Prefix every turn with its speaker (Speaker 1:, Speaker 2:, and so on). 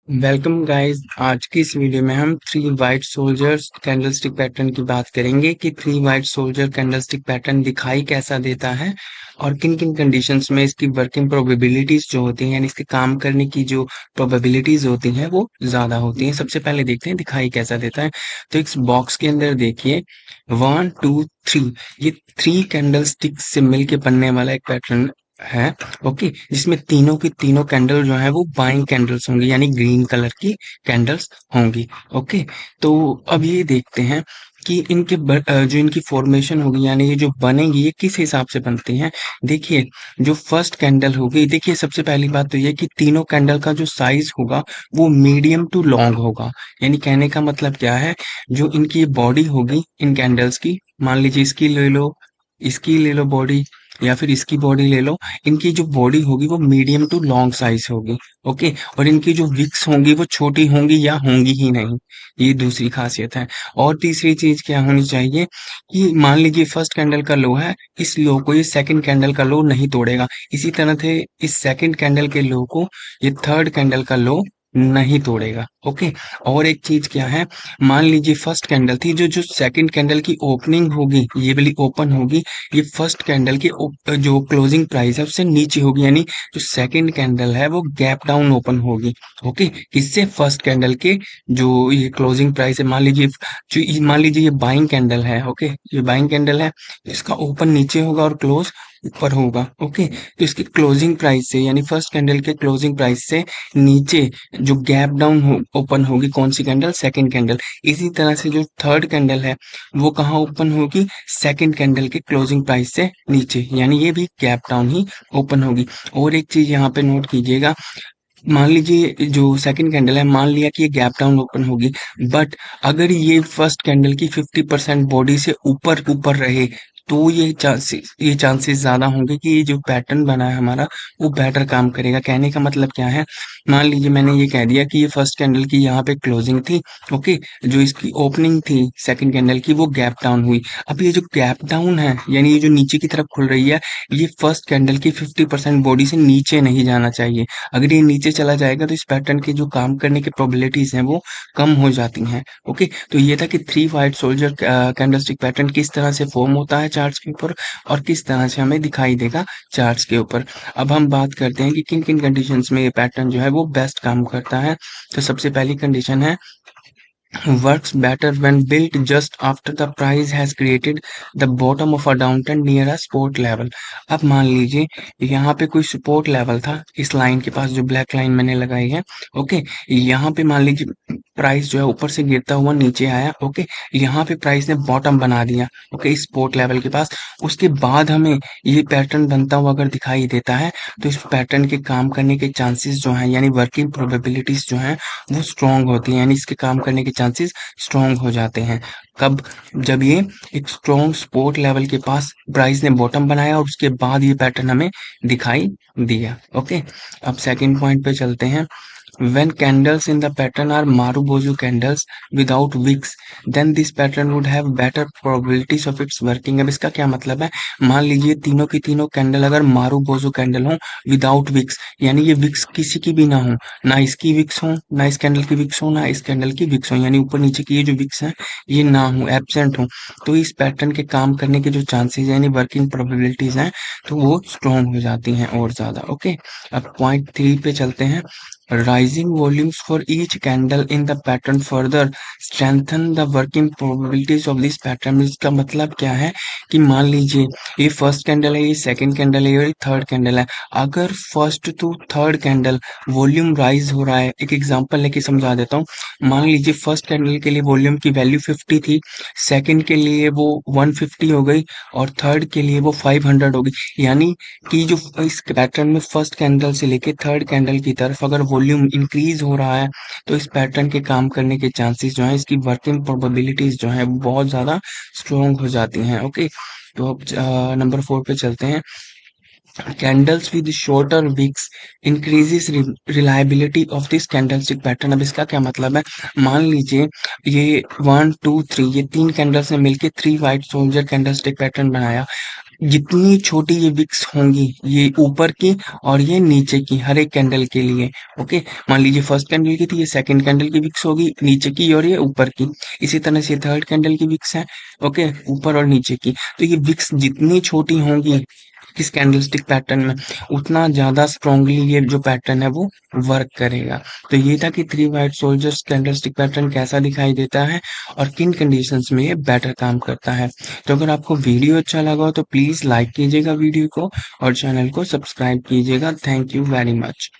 Speaker 1: Welcome guys. आज की इस वीडियो में हम three white soldiers candlestick pattern की बात करेंगे कि three white soldier candlestick pattern दिखाई कैसा देता है और किन किन कंडीशंस में इसकी वर्किंग प्रोबेबिलिटीज जो होती हैं यानी इसके काम करने की जो प्रोबेबिलिटीज होती हैं वो ज्यादा होती हैं। सबसे पहले देखते हैं दिखाई कैसा देता है। तो इस बॉक्स के अंदर देखिए 1 2 3 ये थ्री कैंडलस्टिक से मिलके बनने वाला एक पैटर्न है। ओके, जिसमें तीनों की तीनों कैंडल जो है वो बाइंग कैंडल्स होंगी यानी ग्रीन कलर की कैंडल्स होंगी। ओके, तो अब ये देखते हैं कि जो इनकी फॉर्मेशन होगी यानी ये जो बनेगी ये किस हिसाब से बनती हैं। देखिए, जो फर्स्ट कैंडल होगी, देखिए सबसे पहली बात तो ये कि तीनों कैंडल का जो साइज होगा वो मीडियम टू लॉन्ग होगा। यानी कहने का मतलब क्या है, जो इनकी बॉडी होगी इन कैंडल्स की, मान लीजिए इसकी ले लो बॉडी या फिर इसकी बॉडी ले लो। इनकी जो बॉडी होगी वो मीडियम टू लॉन्ग साइज होगी। ओके, और इनकी जो विक्स होंगी वो छोटी होंगी या होंगी ही नहीं। ये दूसरी खासियत है। और तीसरी चीज क्या होनी चाहिए कि मान लीजिए फर्स्ट कैंडल का लो है, इस लो को ये सेकंड कैंडल का लो नहीं तोड़ेगा। इसी तरह से इस सेकंड कैंडल के लो को ये थर्ड कैंडल का लो नहीं तोड़ेगा। ओके, और एक चीज क्या है, मान लीजिए फर्स्ट कैंडल थी, जो जो सेकंड कैंडल की ओपनिंग होगी ये वाली ओपन होगी, ये फर्स्ट कैंडल की जो क्लोजिंग प्राइस है उससे नीचे होगी। यानी जो सेकंड कैंडल है वो गैप डाउन ओपन होगी। ओके, किससे, फर्स्ट कैंडल के जो ये क्लोजिंग प्राइस है। मान लीजिए ये बाइंग कैंडल है। ओके, ये बाइंग कैंडल है, इसका ओपन नीचे होगा और क्लोज ऊपर होगा। ओके, तो इसकी क्लोजिंग प्राइस से यानी फर्स्ट कैंडल के क्लोजिंग प्राइस से नीचे जो गैप डाउन ओपन होगी कौन सी कैंडल, सेकंड कैंडल। इसी तरह से जो थर्ड कैंडल है वो कहाँ ओपन होगी, सेकंड कैंडल के क्लोजिंग प्राइस से नीचे, यानी ये भी गैप डाउन ही ओपन होगी। और एक चीज यहाँ पे नोट कीजिएगा, मान लीजिए जो सेकंड कैंडल है, मान लिया कि ये गैप डाउन ओपन होगी, बट अगर ये फर्स्ट कैंडल की 50% बॉडी से ऊपर ऊपर रहे तो ये चांसेस ज्यादा होंगे कि ये जो पैटर्न बना है हमारा वो बेटर काम करेगा। कहने का मतलब क्या है, मान लीजिए मैंने ये कह दिया कि ये फर्स्ट कैंडल की यहाँ पे क्लोजिंग थी। ओके, जो इसकी ओपनिंग थी सेकंड कैंडल की वो गैप डाउन हुई। अब ये जो गैप डाउन है यानी ये जो नीचे की तरफ खुल रही है, ये फर्स्ट कैंडल की 50% बॉडी से नीचे नहीं जाना चाहिए। अगर ये नीचे चला जाएगा तो इस पैटर्न के जो काम करने की प्रोबेबिलिटीज हैं वो कम हो जाती हैं। ओके, तो ये था कि three white soldier candlestick pattern किस तरह से फॉर्म होता है चार्ट्स के ऊपर और किस तरह से हमें दिखाई देगा चार्ट्स के ऊपर। अब हम बात करते हैं कि किन किन कंडीशंस में ये पैटर्न जो है वो बेस्ट काम करता है। तो सबसे पहली कंडीशन है, works better when built just after the price has created the bottom of a downtrend near a support level। अब मान लीजिए यहाँ पे कोई सपोर्ट लेवल था इस लाइन के पास, जो ब्लैक लाइन मैंने लगाई है। ओके, यहाँ पे मान लीजिए प्राइस जो है ऊपर से गिरता हुआ नीचे आया। ओके, यहाँ पे प्राइस ने बॉटम बना दिया। ओके, इस सपोर्ट लेवल के पास, उसके बाद हमें ये पैटर्न बनता हुआ अगर दिखाई देता है तो इस पैटर्न के काम करने के चांसेस जो हैं यानी वर्किंग प्रोबेबिलिटीज जो हैं वो स्ट्रांग होती हैं, यानी इसके काम करने के चांसेस स्ट्रांग हो जाते हैं। कब, जब ये एक स्ट्रांग सपोर्ट लेवल के पास प्राइस ने बॉटम बनाया और उसके बाद ये पैटर्न हमें दिखाई दिया। ओके, अब सेकंड पॉइंट पे चलते हैं। When candles in the pattern are Marubozu candles without wicks, then this pattern would have better probabilities of its working। अब इसका क्या मतलब है, मान लीजिए तीनों की तीनों कैंडल अगर मारूबोजो कैंडल हो विदाउट विक्स, यानी ये विक्स किसी की भी ना हो, ना इसकी विक्स हो, ना इस कैंडल की विक्स हो, ना इस कैंडल की विक्स हो, यानी ऊपर नीचे की ये जो विक्स हैं ये ना हो, एब्सेंट हो, तो इस पैटर्न के काम करने के जो चांसेस यानी वर्किंग प्रोबेबिलिटीज हैं तो वो स्ट्रॉन्ग हो जाती हैं और ज्यादा। ओके, अब पॉइंट 3 पे चलते हैं। Rising volumes for each candle in the pattern further strengthen the working probabilities of this pattern। इसका मतलब क्या है कि मान लीजिए ये फर्स्ट कैंडल है, ये सेकंड कैंडल है, ये थर्ड कैंडल है। अगर first to third candle volume rise हो रहा है, एक एग्जांपल लेके समझा देता हूँ। मान लीजिए फर्स्ट कैंडल के लिए वॉल्यूम की वैल्यू 50 थी, सेकंड के लिए वो 150 हो गई और थर्ड के लिए वो 500 हो गई। यानी कि जो इस पैटर्न में फर्स्ट कैंडल से लेके थर्ड कैंडल की तरफ अगर वॉल्यूम इंक्रीज हो रहा है तो इस पैटर्न के काम करने के चांसेस जो है, इसकी वर्किंग प्रोबेबिलिटीज जो है वो बहुत ज्यादा स्ट्रॉन्ग हो जाती हैं। ओके, तो अब नंबर 4 पे चलते हैं। Candles with shorter wicks increases reliability of this candlestick pattern. अब इसका क्या मतलब है, मान लीजिए ये 1 2 3 ये तीन कैंडल्स ने मिलके three white soldier candlestick pattern बनाया। जितनी छोटी ये विक्स होंगी, ये ऊपर की और ये नीचे की, हर एक कैंडल के लिए। ओके, मान लीजिए फर्स्ट कैंडल की थी, ये सेकंड कैंडल की विक्स होगी नीचे की और ये ऊपर की। इसी तरह से थर्ड कैंडल की विक्स है, ओके, ऊपर और नीचे की। तो ये विक्स जितनी छोटी होंगी किस कैंडलस्टिक पैटर्न में, उतना ज्यादा स्ट्रांगली ये जो पैटर्न है वो वर्क करेगा। तो ये था कि three white soldiers candlestick pattern कैसा दिखाई देता है और किन कंडीशंस में ये बेटर काम करता है। तो अगर आपको वीडियो अच्छा लगा हो तो प्लीज लाइक कीजिएगा वीडियो को और चैनल को सब्सक्राइब कीजिएगा। Thank you very much.